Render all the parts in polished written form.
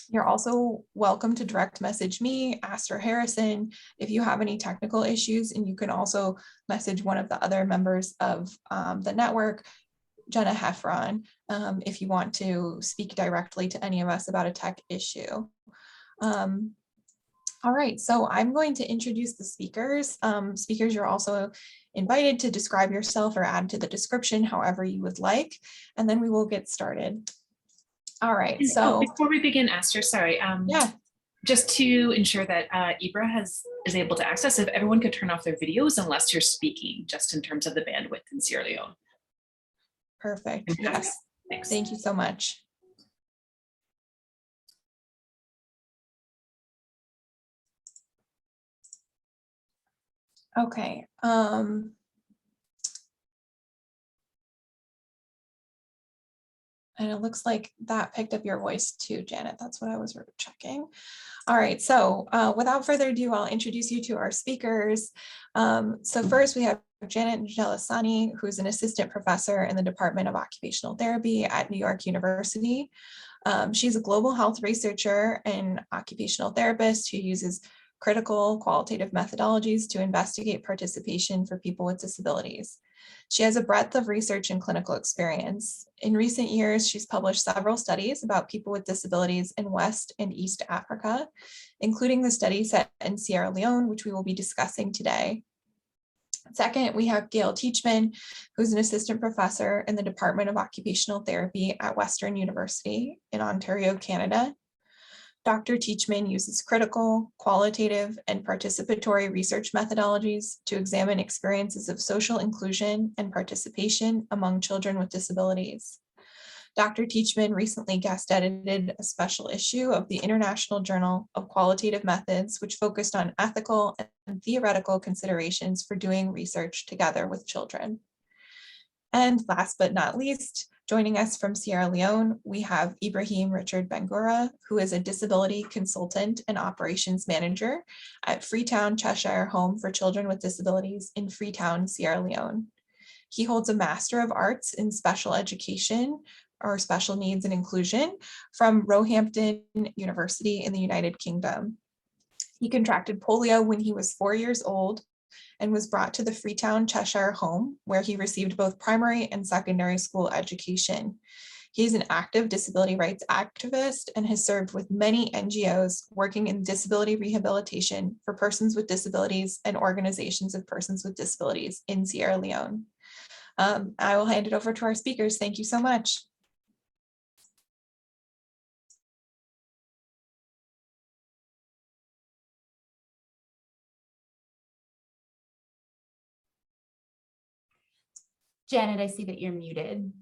You're also welcome to direct message me, Aster Harrison, if you have any technical issues, and you can also message one of the other members of the network, Jenna Heffron, if you want to speak directly to any of us about a tech issue. All right, so I'm going to introduce the speakers. Speakers, you're also invited to describe yourself or add to the description however you would like, and then we will get started. All right, so before we begin, Aster, sorry. Yeah. Just to ensure that Ibrahim is able to access, if everyone could turn off their videos unless you're speaking, just in terms of the bandwidth in Sierra Leone. Perfect. Yes. Thanks. Thank you so much. Okay. And it looks like that picked up your voice too, Janet. That's what I was checking. All right, so without further ado, I'll introduce you to our speakers. So first we have Janet Njelesani, who's an assistant professor in the Department of Occupational Therapy at New York University. She's a global health researcher and occupational therapist who uses critical qualitative methodologies to investigate participation for people with disabilities. She has a breadth of research and clinical experience. In recent years, she's published several studies about people with disabilities in West and East Africa, including the study set in Sierra Leone, which we will be discussing today. Second, we have Gail Teachman, who's an assistant professor in the Department of Occupational Therapy at Western University in Ontario, Canada. Dr. Teachman uses critical, qualitative, and participatory research methodologies to examine experiences of social inclusion and participation among children with disabilities. Dr. Teachman recently guest edited a special issue of the International Journal of Qualitative Methods, which focused on ethical and theoretical considerations for doing research together with children. And last but not least, joining us from Sierra Leone, we have Ibrahim Richard Bengura, who is a disability consultant and operations manager at Freetown Cheshire Home for Children with Disabilities in Freetown, Sierra Leone. He holds a Master of Arts in Special Education or Special Needs and Inclusion from Roehampton University in the United Kingdom. He contracted polio when he was 4 years old and was brought to the Freetown Cheshire Home, where he received both primary and secondary school education. He is an active disability rights activist and has served with many NGOs working in disability rehabilitation for persons with disabilities and organizations of persons with disabilities in Sierra Leone. I will hand it over to our speakers. Thank you so much. Janet, I see that you're muted.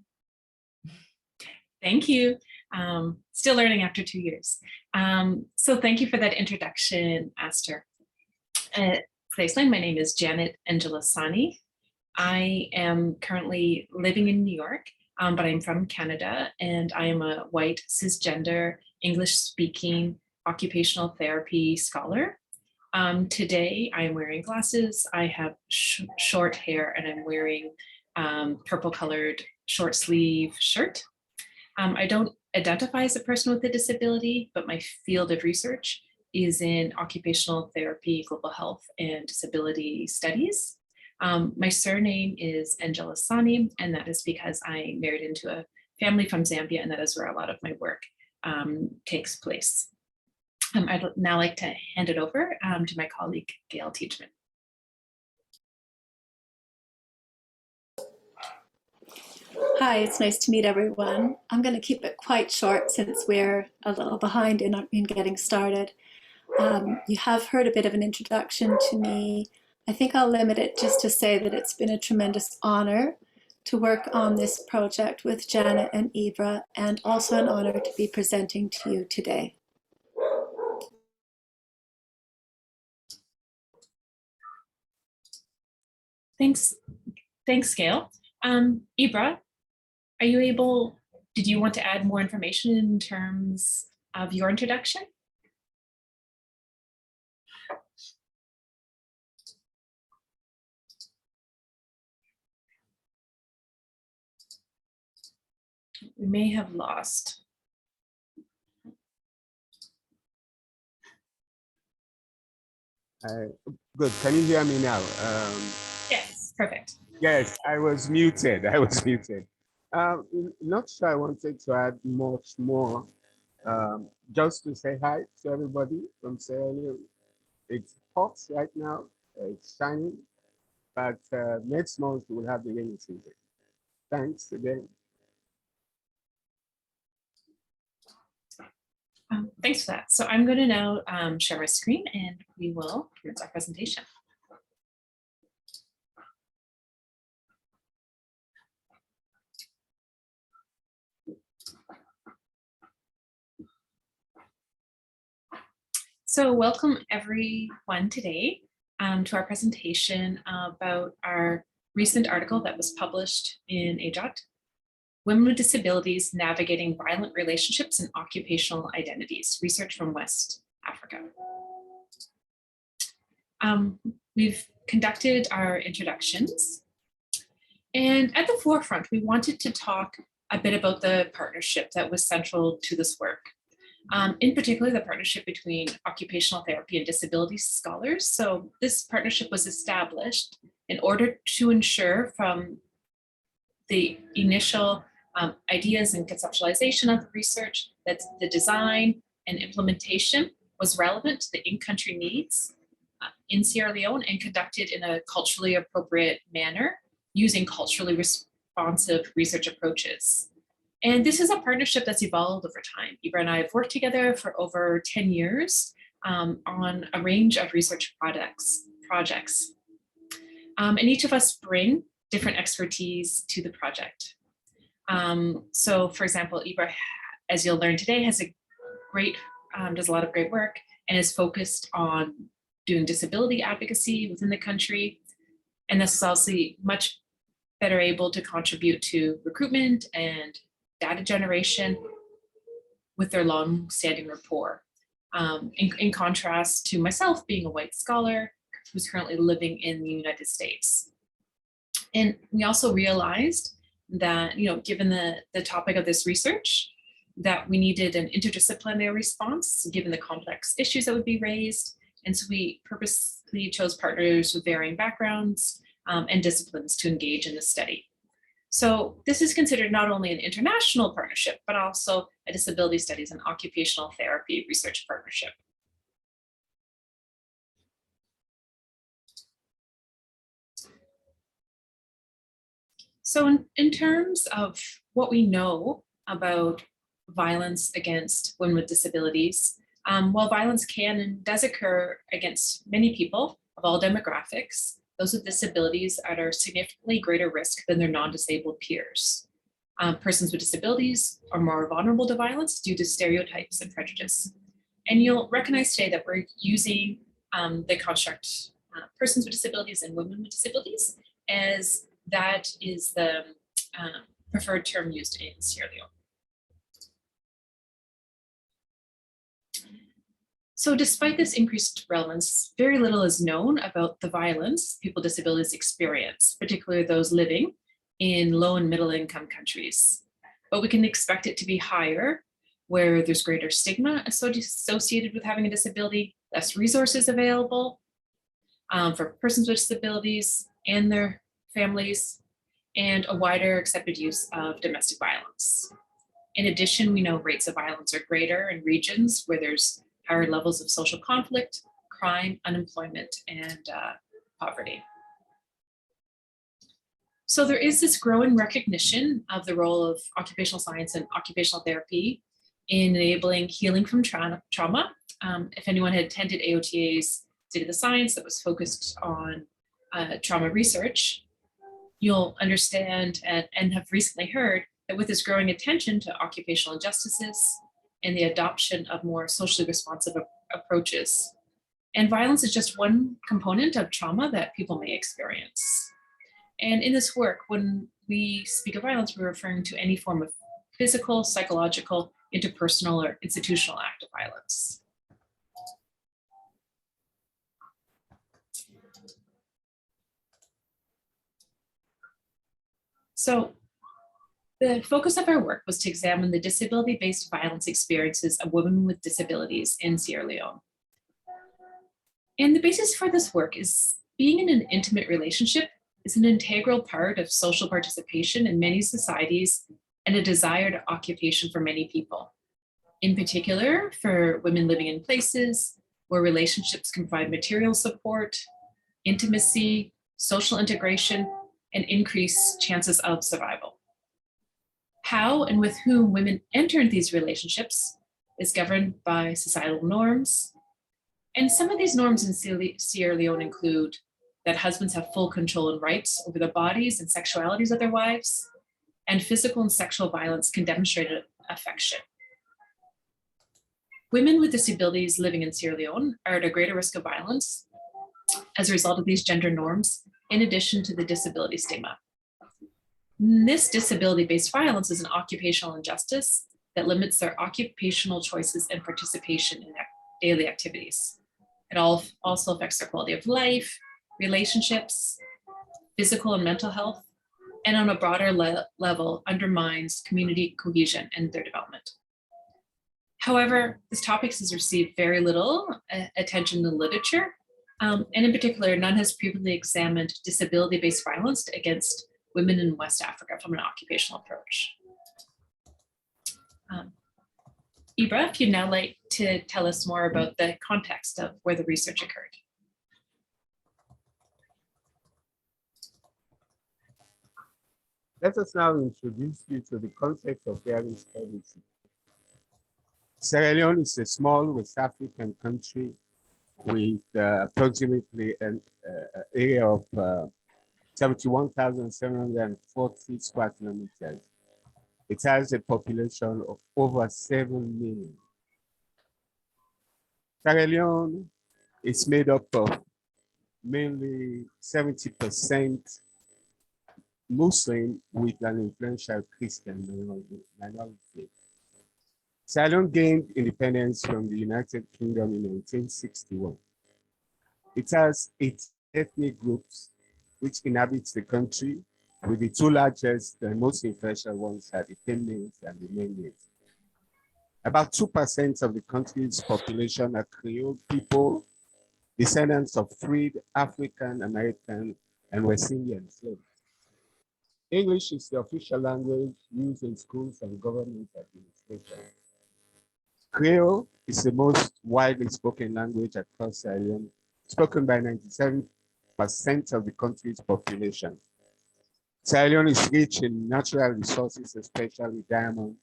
Thank you. Still learning after 2 years. So thank you for that introduction, Aster. My name is Janet Njelesani. I am currently living in New York, but I'm from Canada, and I am a white, cisgender, English-speaking occupational therapy scholar. Today, I'm wearing glasses, I have short hair, and I'm wearing purple-colored short sleeve shirt. I don't identify as a person with a disability, but my field of research is in occupational therapy, global health, and disability studies. My surname is Njelesani, and that is because I married into a family from Zambia, and that is where a lot of my work takes place. I'd now like to hand it over to my colleague, Gail Teachman. Hi, it's nice to meet everyone. I'm going to keep it quite short since we're a little behind in getting started. You have heard a bit of an introduction to me. I think I'll limit it just to say that it's been a tremendous honor to work on this project with Janet and Ibra, and also an honor to be presenting to you today. Thanks, Gail. Ibra, are you able, did you want to add more information in terms of your introduction? We may have lost. Good. Can you hear me now? Yes, perfect. Yes, I was muted. I was muted. Not sure I wanted to add much more. Just to say hi to everybody from Sierra Leone. It's hot right now. It's shining, but next month we'll have the rainy season. Thanks again. Thanks for that. So I'm going to now share my screen and we will commence our presentation. So welcome everyone today to our presentation about our recent article that was published in AJOT, Women with Disabilities Navigating Violent Relationships and Occupational Identities, research from West Africa. We've conducted our introductions, and at the forefront, we wanted to talk a bit about the partnership that was central to this work. In particular, the partnership between occupational therapy and disability scholars. So this partnership was established in order to ensure from the initial ideas and conceptualization of the research that the design and implementation was relevant to the in-country needs in Sierra Leone and conducted in a culturally appropriate manner using culturally responsive research approaches. And this is a partnership that's evolved over time. Ibrahim and I have worked together for over 10 years on a range of research projects. And each of us bring different expertise to the project. So for example, Ibrahim, as you'll learn today, does a lot of great work and is focused on doing disability advocacy within the country. And this is also much better able to contribute to recruitment and data generation with their long-standing rapport. In contrast to myself being a white scholar who's currently living in the United States. And we also realized that, given the topic of this research, that we needed an interdisciplinary response given the complex issues that would be raised. And so we purposely chose partners with varying backgrounds and disciplines to engage in the study. So this is considered not only an international partnership, but also a disability studies and occupational therapy research partnership. So in terms of what we know about violence against women with disabilities, while violence can and does occur against many people of all demographics, those with disabilities are at a significantly greater risk than their non-disabled peers. Persons with disabilities are more vulnerable to violence due to stereotypes and prejudice. And you'll recognize today that we're using the construct persons with disabilities and women with disabilities, as that is the preferred term used in Sierra Leone. So despite this increased relevance, very little is known about the violence people with disabilities experience, particularly those living in low and middle income countries. But we can expect it to be higher where there's greater stigma associated with having a disability, less resources available for persons with disabilities and their families, and a wider accepted use of domestic violence. In addition, we know rates of violence are greater in regions where there's higher levels of social conflict, crime, unemployment, and poverty. So there is this growing recognition of the role of occupational science and occupational therapy in enabling healing from trauma. If anyone had attended AOTA's State of the Science that was focused on trauma research, you'll understand and have recently heard that with this growing attention to occupational injustices and the adoption of more socially responsive approaches. And violence is just one component of trauma that people may experience. And in this work, when we speak of violence, we're referring to any form of physical, psychological, interpersonal, or institutional act of violence. So the focus of our work was to examine the disability-based violence experiences of women with disabilities in Sierra Leone. And the basis for this work is being in an intimate relationship is an integral part of social participation in many societies and a desired occupation for many people. In particular, for women living in places where relationships can provide material support, intimacy, social integration, and increase chances of survival. How and with whom women enter into these relationships is governed by societal norms. And some of these norms in Sierra Leone include that husbands have full control and rights over the bodies and sexualities of their wives, and physical and sexual violence can demonstrate affection. Women with disabilities living in Sierra Leone are at a greater risk of violence as a result of these gender norms, in addition to the disability stigma. This disability-based violence is an occupational injustice that limits their occupational choices and participation in daily activities. It also affects their quality of life, relationships, physical and mental health, and on a broader level undermines community cohesion and their development. However, this topic has received very little attention in the literature, and in particular, none has previously examined disability-based violence against women in West Africa from an occupational approach. Ibra, if you'd now like to tell us more about the context of where the research occurred. Let us now introduce you to the concept of hearing studies. Sierra Leone is a small West African country with approximately an area of 71,740 square kilometers. It has a population of over 7 million. Sierra Leone is made up of mainly 70% Muslim with an influential Christian minority. Sierra Leone gained independence from the United Kingdom in 1961. It has 8 ethnic groups which inhabit the country, with the 2 largest and most influential ones are the Feminist and the Bengura. About 2% of the country's population are Creole people, descendants of freed African American and West Indian slaves. English is the official language used in schools and government administration. Creole is the most widely spoken language across Sierra Leone, spoken by 97% of the country's population. Sierra Leone is rich in natural resources, especially diamond,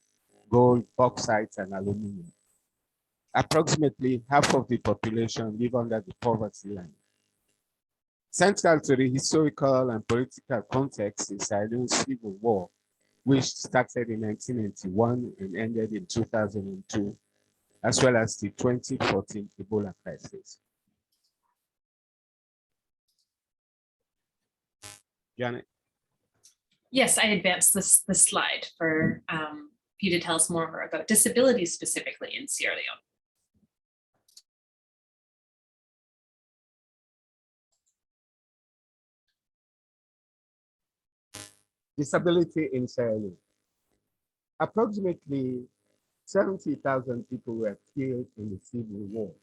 gold, bauxite, and aluminum. Approximately half of the population live under the poverty line. Central to the historical and political context is Sierra Leone's civil war, which started in 1991 and ended in 2002, as well as the 2014 Ebola crisis. Janet? Yes, I advanced this slide for you to tell us more about disabilities specifically in Sierra Leone. Disability in Sierra Leone. Approximately 70,000 people were killed in the civil war,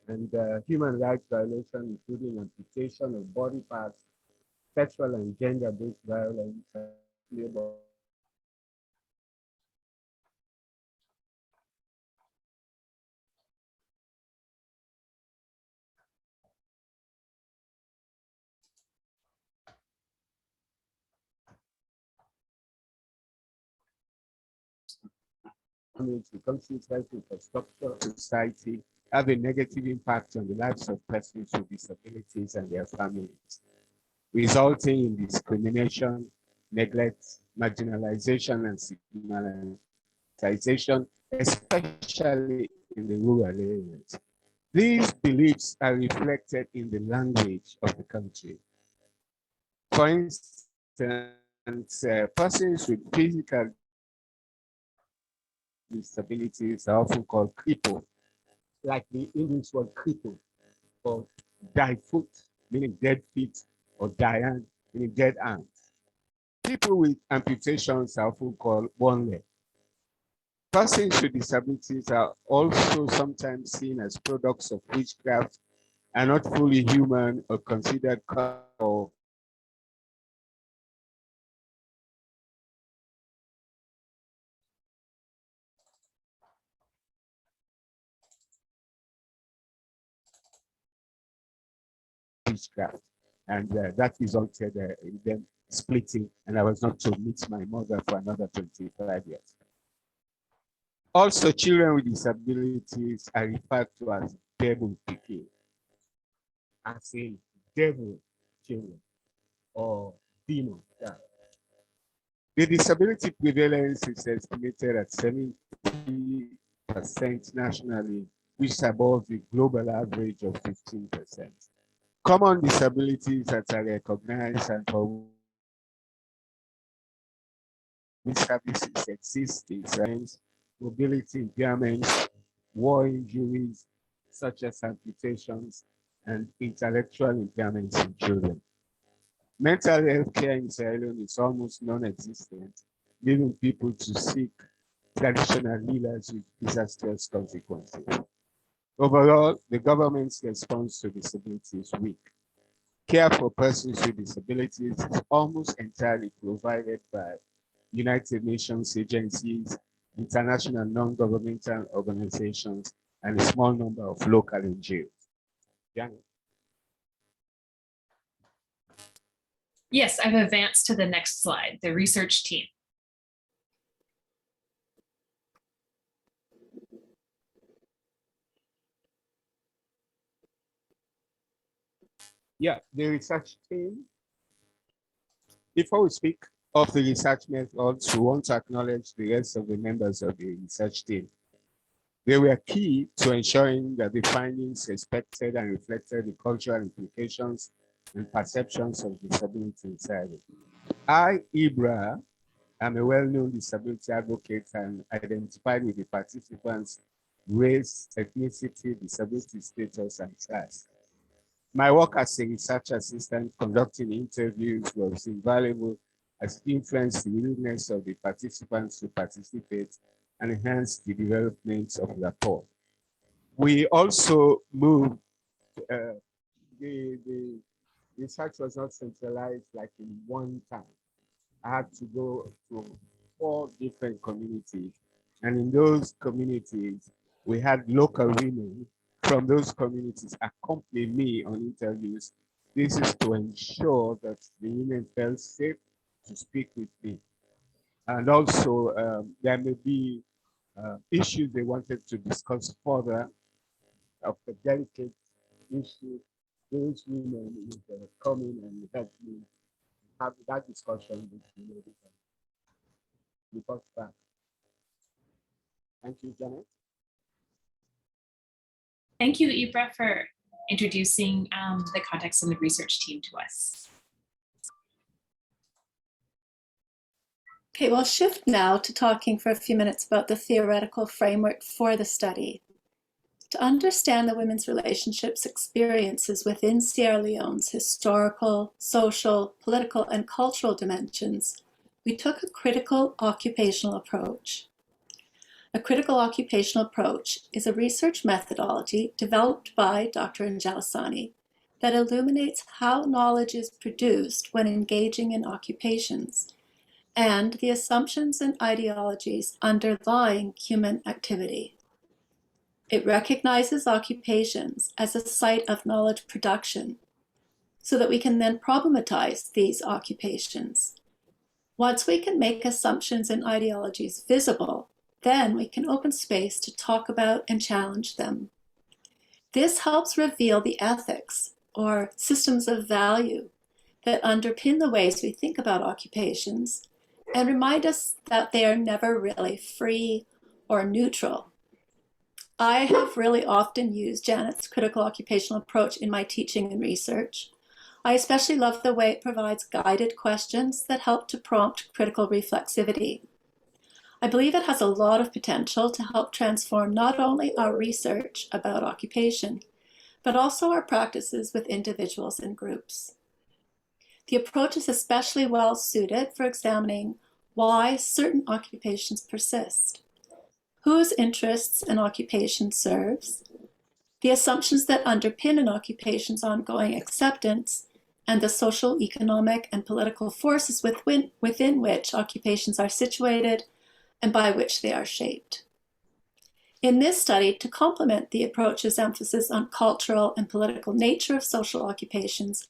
and human rights violations, including amputation of body parts, sexual and gender-based violence, labor. The country's health infrastructure, society, have a negative impact on the lives of persons with disabilities and their families, resulting in discrimination, neglect, marginalization, and stigmatization, especially in the rural areas. These beliefs are reflected in the language of the country. For instance, persons with physical disabilities are often called cripple, like the English word cripple, or foot, meaning dead feet, or hand, meaning dead hands. People with amputations are often called one leg. Persons with disabilities are also sometimes seen as products of witchcraft are not fully human or considered or witchcraft. And that resulted in them splitting, and I was not to meet my mother for another 25 years. Also, children with disabilities are referred to as devil pikin, as in devil children or demon. Yeah. The disability prevalence is estimated at 70% nationally, which is above the global average of 15%. Common disabilities that are recognized and for which services exist is mobility impairments, war injuries, such as amputations, and intellectual impairments in children. Mental health care in Sierra Leone is almost non-existent, leaving people to seek traditional healers with disastrous consequences. Overall, the government's response to disability is weak. Care for persons with disabilities is almost entirely provided by United Nations agencies, international non-governmental organizations, and a small number of local NGOs. Janet. Yes, I've advanced to the next slide, the research team. Yeah, the research team. Before we speak of the research methods, we want to acknowledge the rest of the members of the research team. They were key to ensuring that the findings respected and reflected the cultural implications and perceptions of disability in Sierra Leone. I, Ibrahim, am a well-known disability advocate and identified with the participants' race, ethnicity, disability status, and class. My work as a research assistant conducting interviews was invaluable as it influenced the willingness of the participants to participate and enhance the development of rapport. We also moved, the research was not centralized like in one town. I had to go to 4 different communities. And in those communities, we had local women from those communities accompany me on interviews. This is to ensure that the women felt safe to speak with me. And also, there may be issues they wanted to discuss further of the delicate issue. Those women would come in and help me have that discussion with the ladies. Report back. Thank you, Janet. Thank you, Ibra, for introducing the context and the research team to us. Okay, we'll shift now to talking for a few minutes about the theoretical framework for the study. To understand the women's relationships experiences within Sierra Leone's historical, social, political, and cultural dimensions, we took a critical occupational approach. A critical occupational approach is a research methodology developed by Dr. Njelesani that illuminates how knowledge is produced when engaging in occupations and the assumptions and ideologies underlying human activity. It recognizes occupations as a site of knowledge production so that we can then problematize these occupations. Once we can make assumptions and ideologies visible, then we can open space to talk about and challenge them. This helps reveal the ethics or systems of value that underpin the ways we think about occupations and remind us that they are never really free or neutral. I have really often used Janet's critical occupational approach in my teaching and research. I especially love the way it provides guided questions that help to prompt critical reflexivity. I believe it has a lot of potential to help transform not only our research about occupation, but also our practices with individuals and groups. The approach is especially well suited for examining why certain occupations persist, whose interests an occupation serves, the assumptions that underpin an occupation's ongoing acceptance, and the social, economic, and political forces within which occupations are situated and by which they are shaped. In this study, to complement the approach's emphasis on cultural and political nature of social occupations,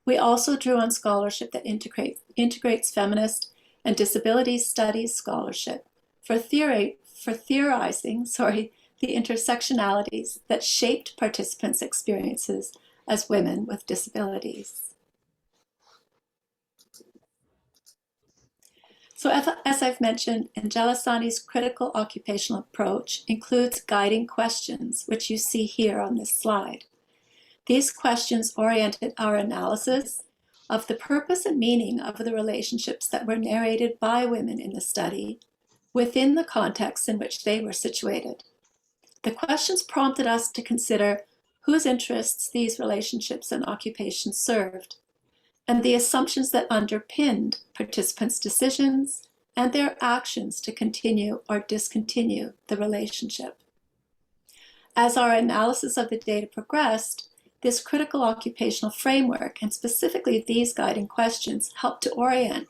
we also drew on scholarship that integrates feminist and disability studies scholarship for theorizing the intersectionalities that shaped participants' experiences as women with disabilities. So as I've mentioned, Njelesani's critical occupational approach includes guiding questions, which you see here on this slide. These questions oriented our analysis of the purpose and meaning of the relationships that were narrated by women in the study within the context in which they were situated. The questions prompted us to consider whose interests these relationships and occupations served, and the assumptions that underpinned participants' decisions and their actions to continue or discontinue the relationship. As our analysis of the data progressed, this critical occupational framework, and specifically these guiding questions, helped to orient,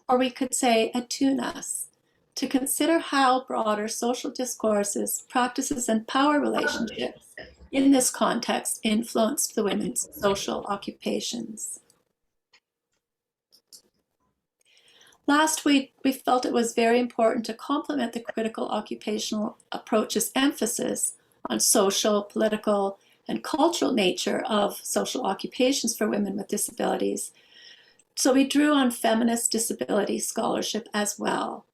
or we could say attune us, to consider how broader social discourses, practices, and power relationships in this context influenced the women's social occupations. Last week, we felt it was very important to complement the critical occupational approach's emphasis on social, political, and cultural nature of social occupations for women with disabilities. So we drew on feminist disability scholarship as well,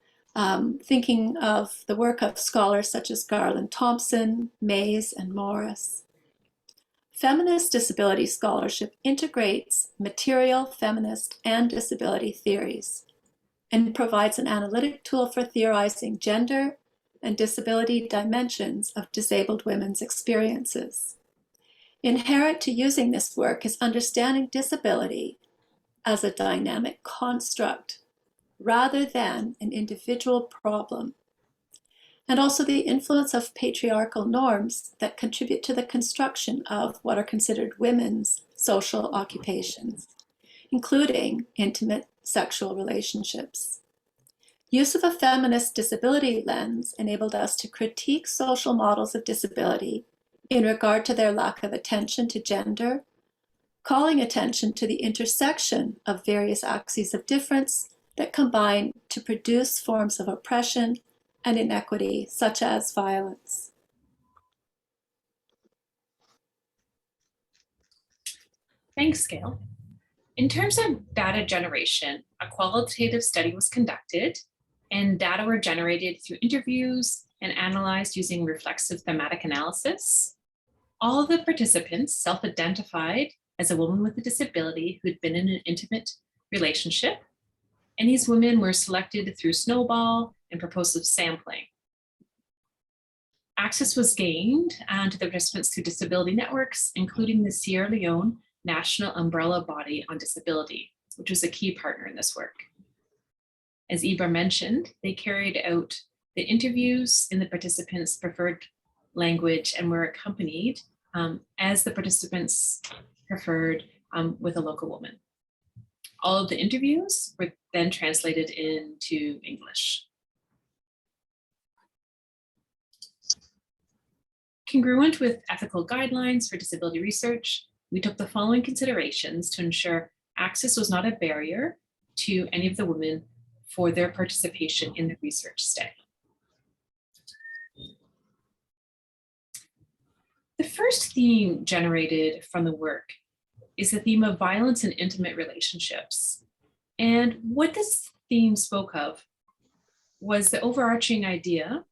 thinking of the work of scholars such as Garland Thompson, Mays, and Morris. Feminist disability scholarship integrates material, feminist, and disability theories, and provides an analytic tool for theorizing gender and disability dimensions of disabled women's experiences. Inherent to using this work is understanding disability as a dynamic construct rather than an individual problem, and also the influence of patriarchal norms that contribute to the construction of what are considered women's social occupations, including intimate sexual relationships. Use of a feminist disability lens enabled us to critique social models of disability in regard to their lack of attention to gender, calling attention to the intersection of various axes of difference that combine to produce forms of oppression and inequity, such as violence. Thanks, Gail. In terms of data generation, a qualitative study was conducted and data were generated through interviews and analyzed using reflexive thematic analysis. All of the participants self-identified as a woman with a disability who'd been in an intimate relationship, and these women were selected through snowball and propulsive sampling. Access was gained to the participants through disability networks, including the Sierra Leone National Umbrella Body on Disability, which was a key partner in this work. As Ibrahim mentioned, they carried out the interviews in the participants' preferred language and were accompanied as the participants preferred with a local woman. All of the interviews were then translated into English. Congruent with ethical guidelines for disability research, we took the following considerations to ensure access was not a barrier to any of the women for their participation in the research study. The first theme generated from the work is the theme of violence in intimate relationships. And what this theme spoke of was the overarching idea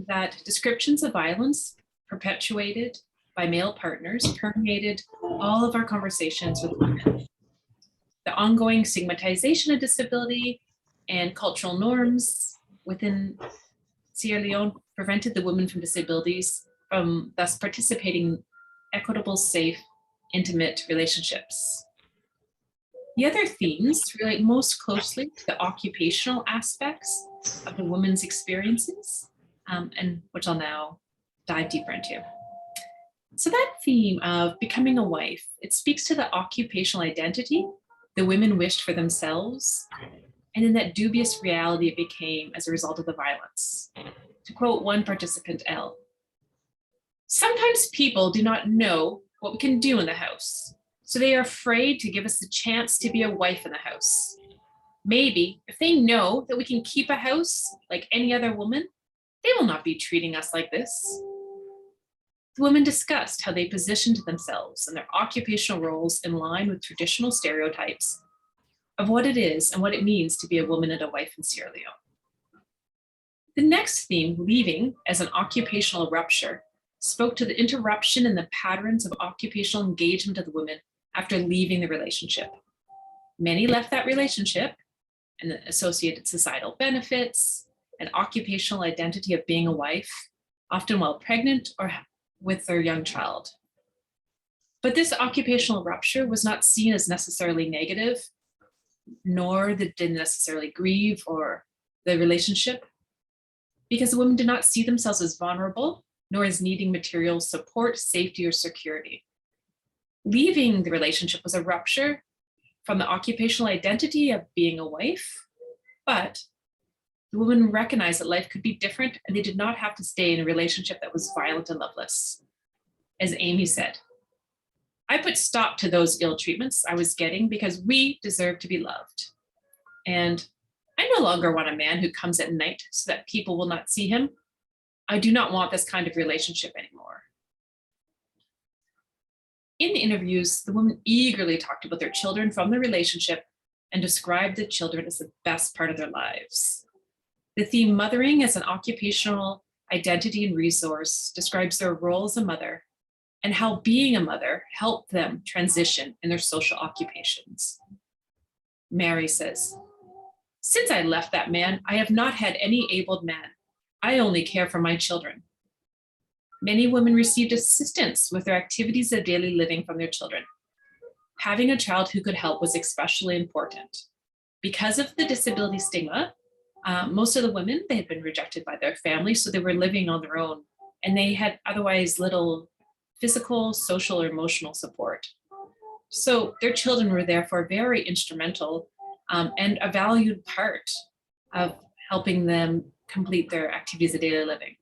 that descriptions of violence perpetuated by male partners permeated all of our conversations with women. The ongoing stigmatization of disability and cultural norms within Sierra Leone prevented the women from disabilities from thus participating in equitable, safe, intimate relationships. The other themes relate most closely to the occupational aspects of the women's experiences, and which I'll now dive deeper into. So that theme of becoming a wife, it speaks to the occupational identity the women wished for themselves, and in that dubious reality it became as a result of the violence. To quote one participant, L, sometimes people do not know what we can do in the house, so they are afraid to give us the chance to be a wife in the house. Maybe if they know that we can keep a house like any other woman, they will not be treating us like this. The women discussed how they positioned themselves and their occupational roles in line with traditional stereotypes of what it is and what it means to be a woman and a wife in Sierra Leone. The next theme, leaving as an occupational rupture, spoke to the interruption in the patterns of occupational engagement of the women after leaving the relationship. Many left that relationship and the associated societal benefits and occupational identity of being a wife, often while pregnant or with their young child. But this occupational rupture was not seen as necessarily negative, nor did they necessarily grieve or the relationship, because the women did not see themselves as vulnerable, nor as needing material support, safety, or security. Leaving the relationship was a rupture from the occupational identity of being a wife, but the women recognized that life could be different and they did not have to stay in a relationship that was violent and loveless. As Amy said, I put stop to those ill treatments I was getting because we deserve to be loved. And I no longer want a man who comes at night so that people will not see him. I do not want this kind of relationship anymore. In the interviews, the women eagerly talked about their children from the relationship and described the children as the best part of their lives. The theme mothering as an occupational identity and resource describes their role as a mother and how being a mother helped them transition in their social occupations. Mary says, since I left that man, I have not had any abled man. I only care for my children. Many women received assistance with their activities of daily living from their children. Having a child who could help was especially important. Because of the disability stigma, most of the women, they had been rejected by their families, so they were living on their own, and they had otherwise little physical, social, or emotional support. So their children were therefore very instrumental and a valued part of helping them complete their activities of daily living.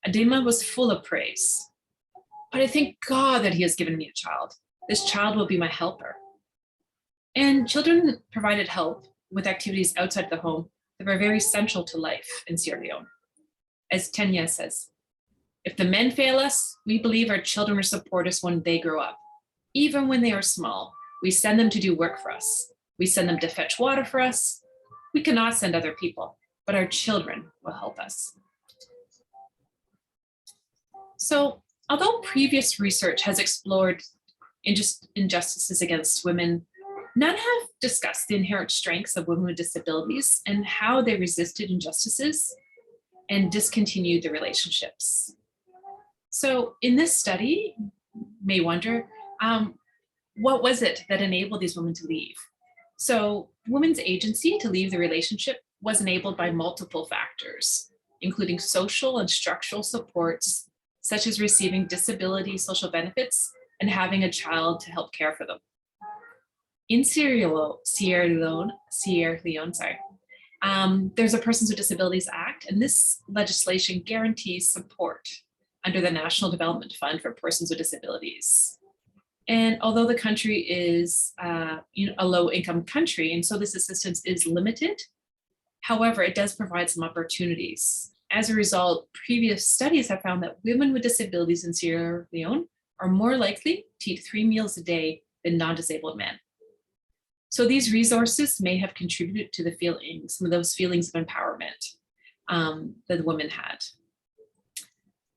Adema was full of praise. But I thank God that he has given me a child. This child will be my helper. And children provided help with activities outside the home that were very central to life in Sierra Leone. As Tenya says, if the men fail us, we believe our children will support us when they grow up. Even when they are small, we send them to do work for us. We send them to fetch water for us. We cannot send other people, but our children will help us. So, although previous research has explored injustices against women, none have discussed the inherent strengths of women with disabilities and how they resisted injustices and discontinued the relationships. So in this study, you may wonder, what was it that enabled these women to leave? So women's agency to leave the relationship was enabled by multiple factors, including social and structural supports, such as receiving disability social benefits and having a child to help care for them. In Sierra Leone, there's a Persons with Disabilities Act, and this legislation guarantees support under the National Development Fund for Persons with Disabilities. And although the country is a low-income country, and so this assistance is limited, however, it does provide some opportunities. As a result, previous studies have found that women with disabilities in Sierra Leone are more likely to eat 3 meals a day than non-disabled men. So these resources may have contributed to some of those feelings of empowerment that the women had.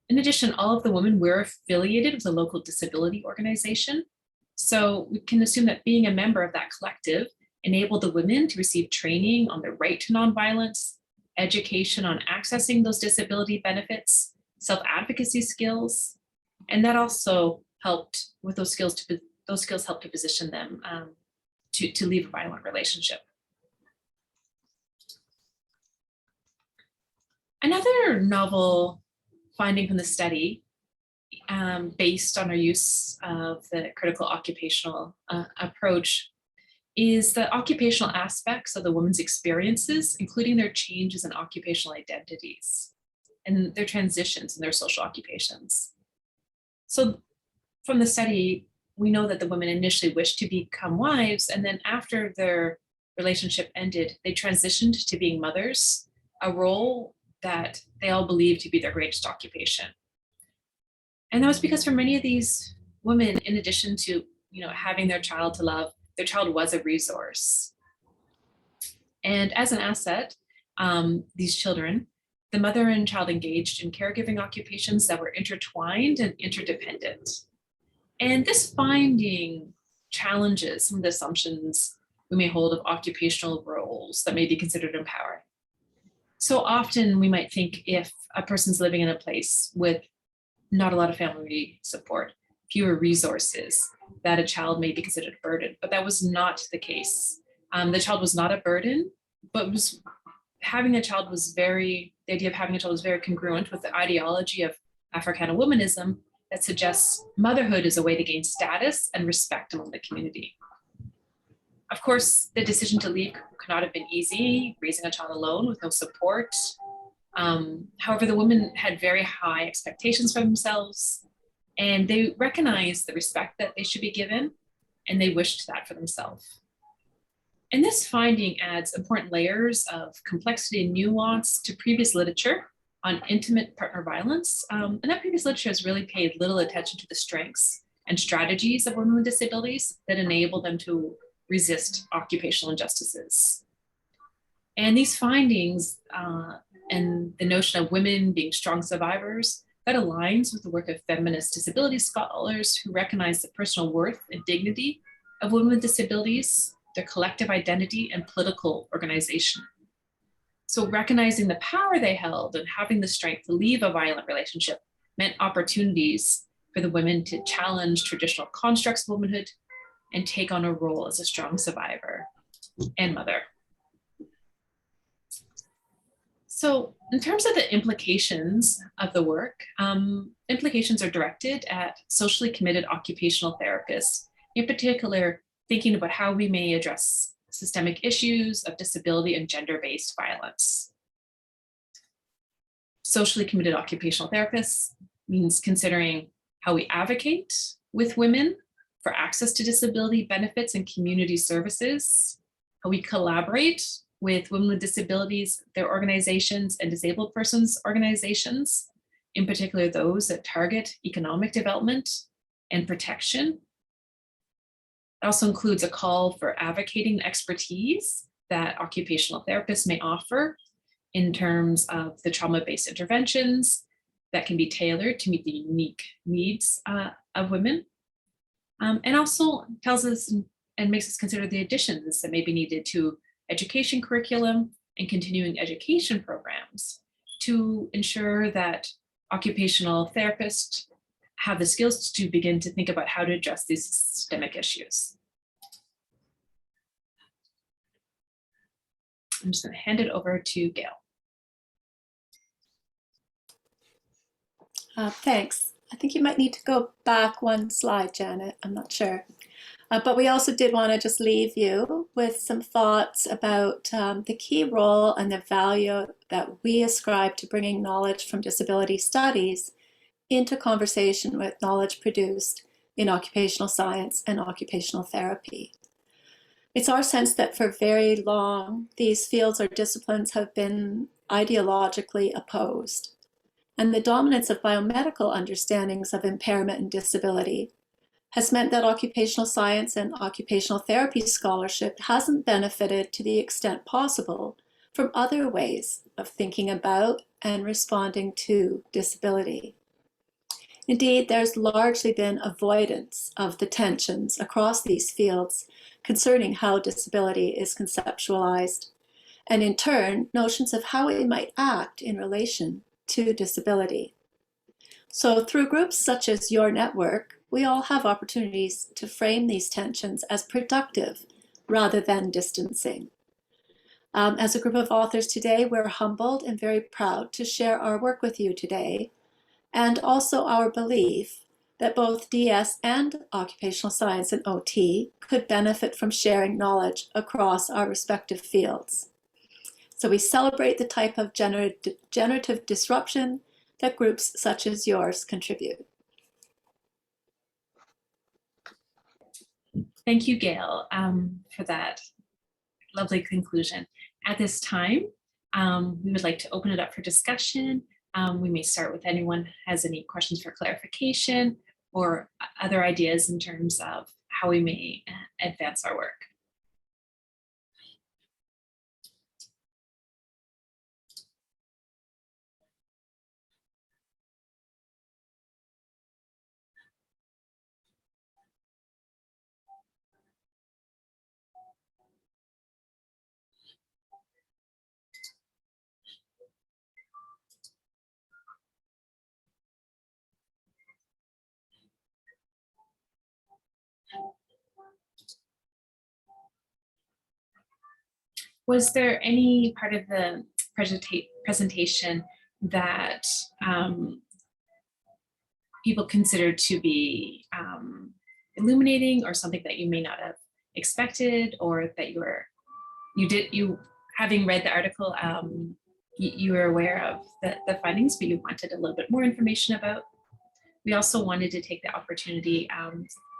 In addition, all of the women were affiliated with a local disability organization. So we can assume that being a member of that collective enabled the women to receive training on the right to nonviolence, education on accessing those disability benefits, self-advocacy skills, and that also helped with those skills helped to position them to leave a violent relationship. Another novel finding from the study based on our use of the critical occupational approach, is the occupational aspects of the woman's experiences, including their changes in occupational identities and their transitions in their social occupations. So from the study, we know that the women initially wished to become wives, and then after their relationship ended, they transitioned to being mothers, a role that they all believed to be their greatest occupation. And that was because for many of these women, in addition to having their child to love, their child was a resource. And as an asset, these children, the mother and child engaged in caregiving occupations that were intertwined and interdependent. And this finding challenges some of the assumptions we may hold of occupational roles that may be considered empowering. So often we might think if a person's living in a place with not a lot of family support, fewer resources, that a child may be considered a burden, but that was not the case. The child was not a burden, but the idea of having a child was very congruent with the ideology of Africana womanism that suggests motherhood is a way to gain status and respect among the community. Of course, the decision to leave could not have been easy, raising a child alone with no support. However, the women had very high expectations for themselves, and they recognized the respect that they should be given, and they wished that for themselves. And this finding adds important layers of complexity and nuance to previous literature on intimate partner violence. And that previous literature has really paid little attention to the strengths and strategies of women with disabilities that enable them to resist occupational injustices. And these findings and the notion of women being strong survivors, that aligns with the work of feminist disability scholars who recognize the personal worth and dignity of women with disabilities, their collective identity and political organization. So recognizing the power they held and having the strength to leave a violent relationship meant opportunities for the women to challenge traditional constructs of womanhood and take on a role as a strong survivor and mother. So in terms of the implications of the work, implications are directed at socially committed occupational therapists, in particular, thinking about how we may address systemic issues of disability and gender-based violence. Socially committed occupational therapists means considering how we advocate with women for access to disability benefits and community services, how we collaborate with women with disabilities, their organizations, and disabled persons organizations, in particular those that target economic development and protection. It also includes a call for advocating expertise that occupational therapists may offer in terms of the trauma-based interventions that can be tailored to meet the unique needs of women. And also tells us and makes us consider the additions that may be needed to education curriculum and continuing education programs to ensure that occupational therapists have the skills to begin to think about how to address these systemic issues. I'm just going to hand it over to Gail. Thanks. I think you might need to go back one slide, Janet. I'm not sure. But we also did want to just leave you with some thoughts about the key role and the value that we ascribe to bringing knowledge from disability studies into conversation with knowledge produced in occupational science and occupational therapy. It's our sense that for very long, these fields or disciplines have been ideologically opposed. And the dominance of biomedical understandings of impairment and disability has meant that occupational science and occupational therapy scholarship hasn't benefited to the extent possible from other ways of thinking about and responding to disability. Indeed, there's largely been avoidance of the tensions across these fields concerning how disability is conceptualized, and in turn, notions of how we might act in relation to disability. So through groups such as your network, we all have opportunities to frame these tensions as productive rather than distancing. As a group of authors today, we're humbled and very proud to share our work with you today and also our belief that both DS and occupational science and OT could benefit from sharing knowledge across our respective fields. So we celebrate the type of generative disruption that groups such as yours contribute. Thank you, Gail, for that lovely conclusion. At this time, we would like to open it up for discussion. We may start with anyone has any questions for clarification or other ideas in terms of how we may advance our work. Was there any part of the presentation that people considered to be illuminating, or something that you may not have expected, or that you having read the article, you were aware of the findings, but you wanted a little bit more information about? We also wanted to take the opportunity,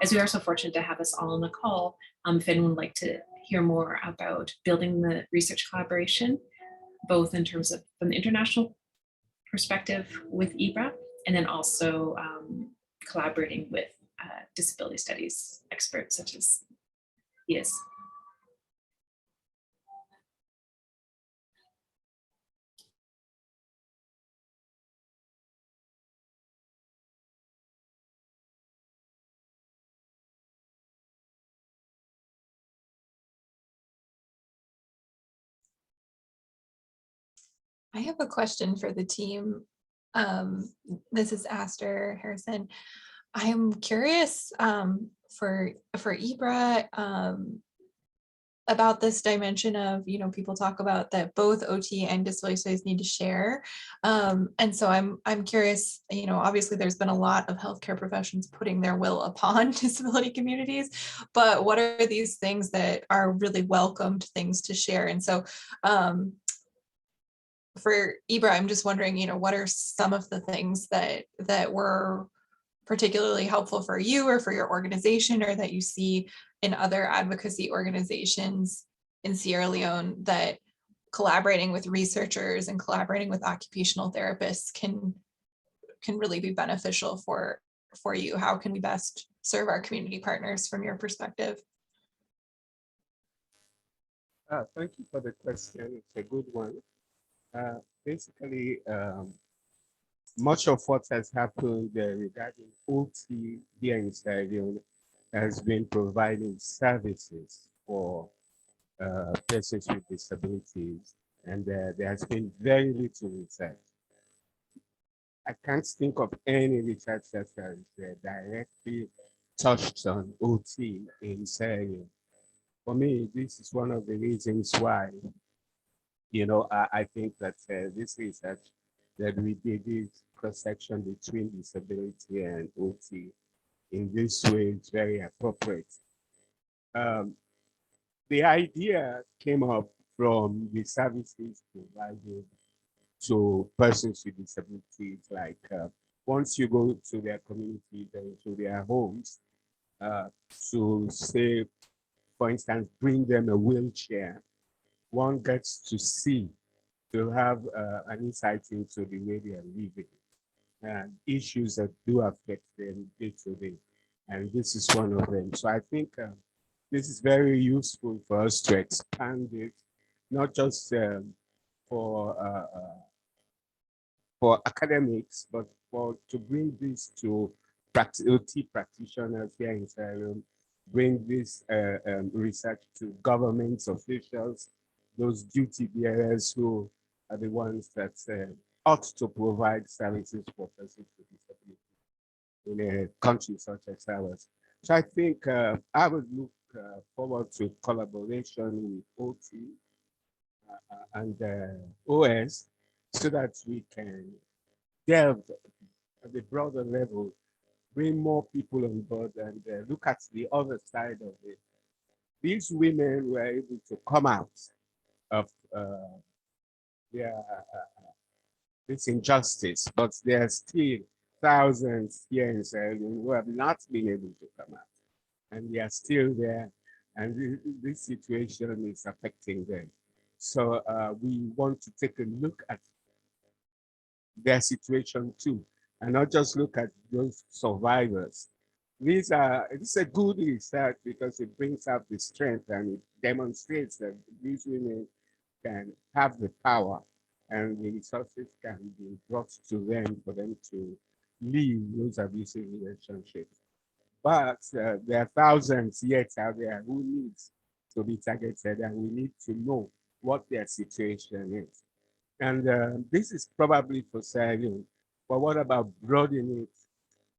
as we are so fortunate to have us all on the call, if anyone would like to hear more about building the research collaboration, both in terms of from the international perspective with Ibrahim, and then also collaborating with disability studies experts such as he is. I have a question for the team. This is Aster Harrison. I'm curious for Ibrahim about this dimension of, people talk about that both OT and disability studies need to share. And so I'm curious, obviously there's been a lot of healthcare professions putting their will upon disability communities, but what are these things that are really welcomed things to share? And so for Ibrahim, I'm just wondering, what are some of the things that were particularly helpful for you or for your organization, or that you see in other advocacy organizations in Sierra Leone that collaborating with researchers and collaborating with occupational therapists can really be beneficial for you? How can we best serve our community partners from your perspective? Thank you for the question. It's a good one. Basically, much of what has happened regarding OT here in Sierra Leone has been providing services for persons with disabilities, and there has been very little research. I can't think of any research that has directly touched on OT in Sierra Leone. For me, this is one of the reasons why, I think that this research that we did this cross-section between disability and OT in this way is very appropriate. The idea came up from the services provided to persons with disabilities, like once you go to their communities and to their homes, to say, for instance, bring them a wheelchair, one gets to see, to have an insight into the way they are living and issues that do affect them day to day. And this is one of them. So I think this is very useful for us to expand it, not just for academics, but to bring this to OT practitioners here in Sierra Leone, bring this research to government officials, those duty bearers who are the ones that ought to provide services for persons with disabilities in a country such as ours. So I think I would look forward to collaboration with OT and OS so that we can delve the broader level, bring more people on board and look at the other side of it. These women were able to come out of their this injustice, but there are still thousands here in Sierra Leone who have not been able to come out, and they are still there, and this situation is affecting them. So we want to take a look at their situation too, and not just look at those survivors. This is a good research because it brings out the strength and it demonstrates that these women can have the power and the resources can be brought to them for them to leave those abusive relationships. But there are thousands yet out there who needs to be targeted, and we need to know what their situation is. And this is probably for Sierra Leone, but what about broadening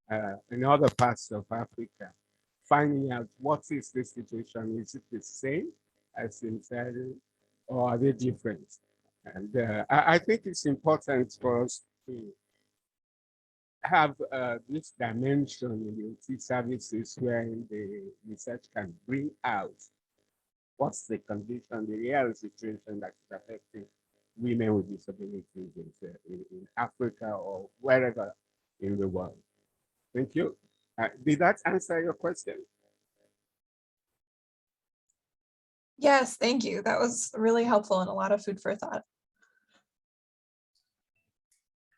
it in other parts of Africa? Finding out what is the situation, is it the same as in Sierra Leone, or are they different? And I think it's important for us to have this dimension in the OT services wherein the research can bring out what's the condition, the real situation that is affecting women with disabilities in Africa or wherever in the world. Thank you. Did that answer your question? Yes, thank you. That was really helpful and a lot of food for thought.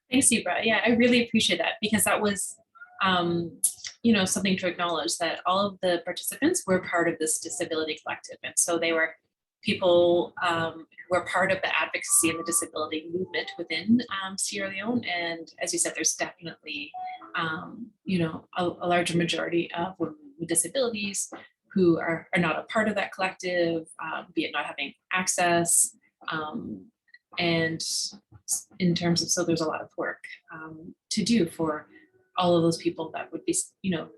Thanks, Ibra. Yeah, I really appreciate that because that was, something to acknowledge that all of the participants were part of this disability collective. And so they were people who were part of the advocacy and the disability movement within Sierra Leone. And as you said, there's definitely, a larger majority of women with disabilities who are not a part of that collective, be it not having access. And in terms of, so there's a lot of work to do for all of those people that would be,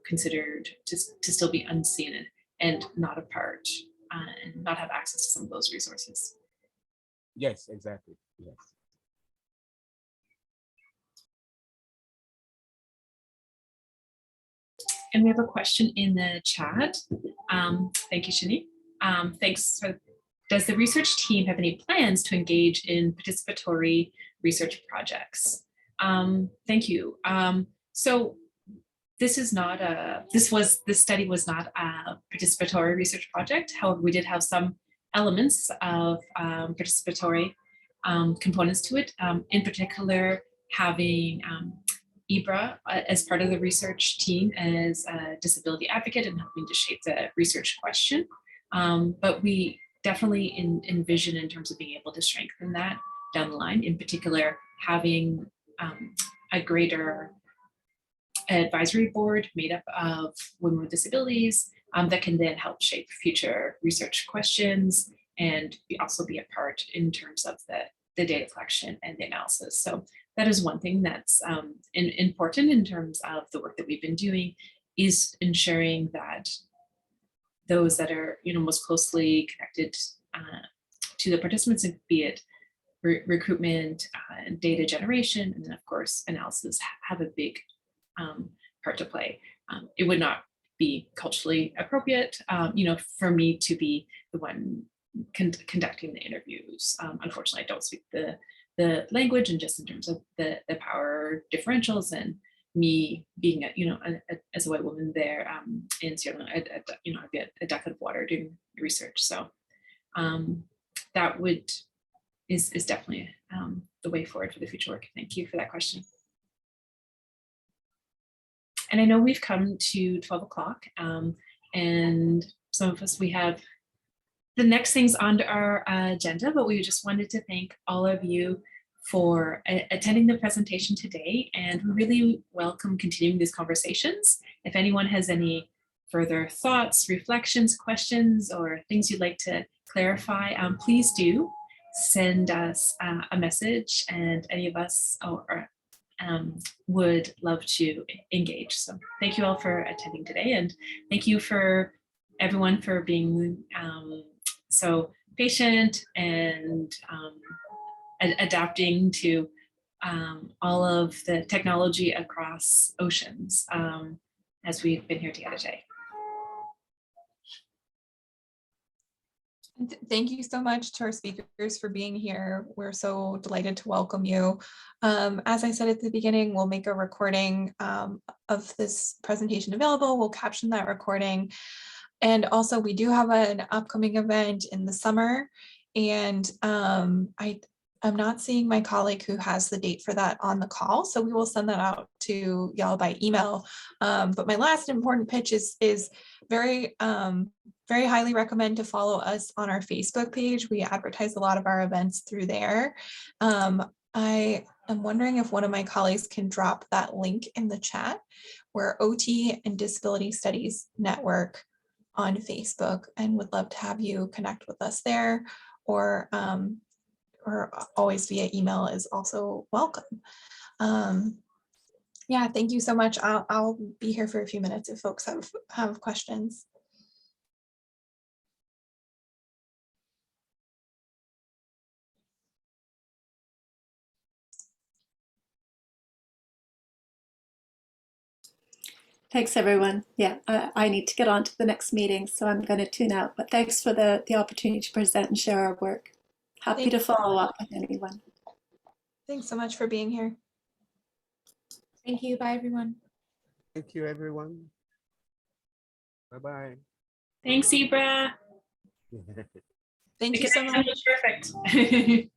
considered to still be unseen and not a part and not have access to some of those resources. Yes, exactly. Yes. And we have a question in the chat. Thank you, Shani. Thanks for, does the research team have any plans to engage in participatory research projects? Thank you. So this is not this study was not a participatory research project. However, we did have some elements of participatory components to it. In particular, having Ibra as part of the research team as a disability advocate and helping to shape the research question. But we definitely envision in terms of being able to strengthen that down the line, in particular, having a greater advisory board made up of women with disabilities that can then help shape future research questions and also be a part in terms of the data collection and the analysis. So that is one thing that's important in terms of the work that we've been doing, is ensuring that those that are most closely connected to the participants, be it recruitment, data generation, and then of course analysis, have a big part to play. It would not be culturally appropriate, for me to be the one conducting the interviews. Unfortunately, I don't speak the language, and just in terms of the power differentials and me being as a white woman there in Sierra Leone, I'd be a duck out of water doing research. So that is definitely the way forward for the future work. Thank you for that question. And I know we've come to 12 o'clock, and some of us, we have the next things on our agenda, but we just wanted to thank all of you for attending the presentation today, and we really welcome continuing these conversations. If anyone has any further thoughts, reflections, questions, or things you'd like to clarify, please do send us a message, and any of us would love to engage. So thank you all for attending today, and thank you for everyone for being so patient and adapting to all of the technology across oceans as we've been here together today. Thank you so much to our speakers for being here. We're so delighted to welcome you. As I said at the beginning, we'll make a recording of this presentation available. We'll caption that recording. And also we do have an upcoming event in the summer. And I'm not seeing my colleague who has the date for that on the call. So we will send that out to y'all by email. But my last important pitch is very highly recommend to follow us on our Facebook page. We advertise a lot of our events through there. I am wondering if one of my colleagues can drop that link in the chat. We're OT and Disability Studies Network on Facebook, and would love to have you connect with us there, or always via email is also welcome. Yeah, thank you so much. I'll be here for a few minutes if folks have questions. Thanks, everyone. Yeah, I need to get on to the next meeting, so I'm going to tune out. But thanks for the opportunity to present and share our work. Happy to follow up with anyone. Thanks so much for being here. Thank you. Bye, everyone. Thank you, everyone. Bye-bye. Thanks, Ibra. Thank you The so connection much. was perfect.